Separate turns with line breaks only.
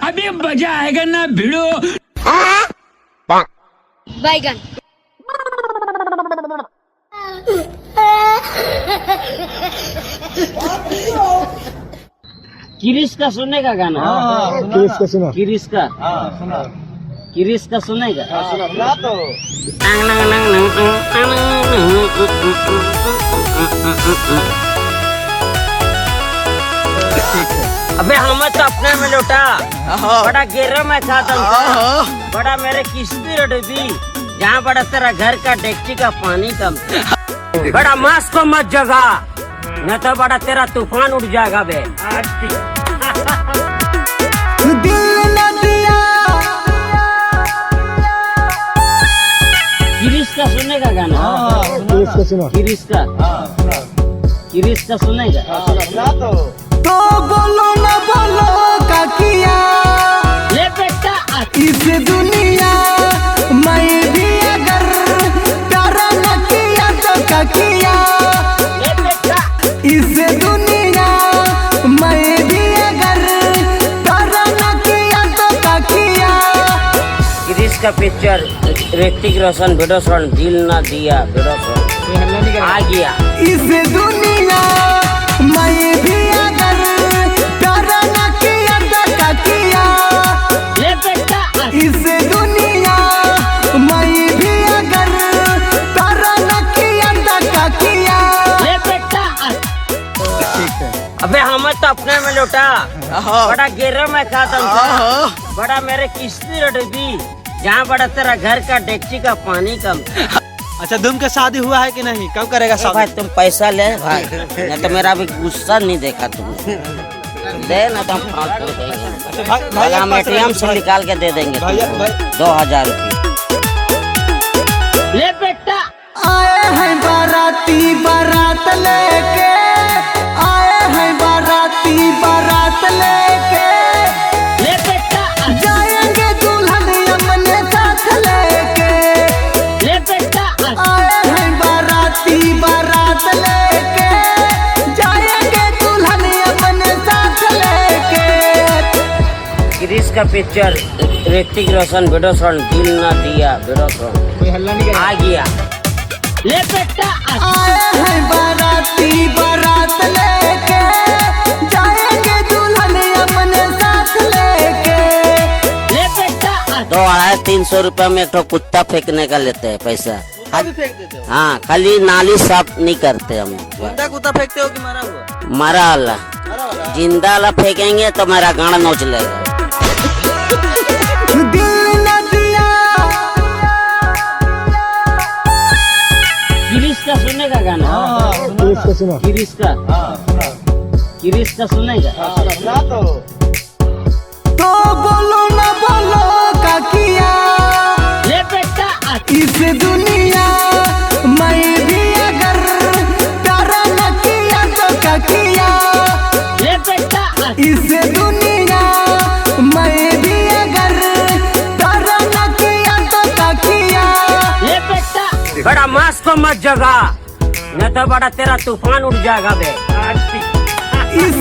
अभी मजा आएगा ना भिड़ो।
बैगन।
किरिश का सुनने का गाना।
किरिश का सुना।
किरिश का
सुना।
किरिश का सुनेगा।
सुना तो।
अबे हमें तो अपने में लौटा बड़ा गेरो में खाता हूँ। बड़ा मेरे किस्ती रटी जहाँ बड़ा तेरा घर का डेक्ची का पानी कम बड़ा मास को मत जगा न तो बड़ा तेरा तूफान उठ जाएगा बे। किरिश का सुनने का गाना।
किरिश का सुना।
किरिश का किरिश का सुनेगा।
सुना
तो बोलो न बोलो काकिया
ले बेटा
इस दुनिया मैं भी अगर प्यार न किया तो काकिया
ले बेटा
इस दुनिया मैं भी अगर प्यार न किया तो काकिया।
किरिश का पिक्चर ऋतिक रोशन वीडियो दिल ना दिया वीडियो आ गया।
इस दुनिया मैं भी अगर प्यार न किया तो काकिया
ले बेटा
इस दुनिया मैं भी अगर प्यार न किया तो काकिया।
ले बेटा अबे हमें तो अपने में लौटा बड़ा गेरो में खाता हूँ। बड़ा मेरे किस्ती रटी जहाँ बड़ा तेरा घर का डेक्ची का पानी कम।
अच्छा धूम के शादी हुआ है कि नहीं? कब करेगा शादी?
भाई तुम पैसा ले भाई नहीं तो मेरा अभी गुस्सा नहीं देखा तुमने दे ना तो हम फालतू देंगे। हम ATM से निकाल के दे देंगे 2000 रुपये। ले बेटा
आए हैं बाराती बारात लेके आए हैं बाराती बारात लेके
ले बेटा
जाएंगे दुल्हन अपने साथ लेके
ले बेटा
आए हैं बाराती बारात लेके जाएंगे दुल्हन अपने साथ लेके।
किरिश का पिक्चर ऋतिक रोशन वीडियो दिल ना दिया वीडियो आ गया। ले बेटा
आए हैं बाराती बारात लेके जाएंगे दुल्हन अपने साथ लेके।
ले बेटा 200-300 रुपया में एक तो कुत्ता फेंकने का लेते हैं पैसा।
भी फेंक देते हो?
हाँ खाली नाली साफ नहीं करते हम।
जिंदा कुत्ता फेंकते हो कि मरा हुआ?
मरा वाला जिंदा वाला फेंकेंगे तो मेरा गाना नोच लेगा।
दिल न दिया
किरिश का सुनने का गाना।
किरिश का सुना।
किरिश का किरिश का सुनेगा।
सुना तो।
तो बोलो न बोलो काकिया
ले बेटा
इस दुनिया मैं भी अगर प्यार न किया तो काकिया
ले बेटा
इस दुनिया मैं भी अगर प्यार न किया तो काकिया।
ले बेटा बड़ा मास को मत जगा न तो बड़ा तेरा तूफान उठ जाएगा बे।
इस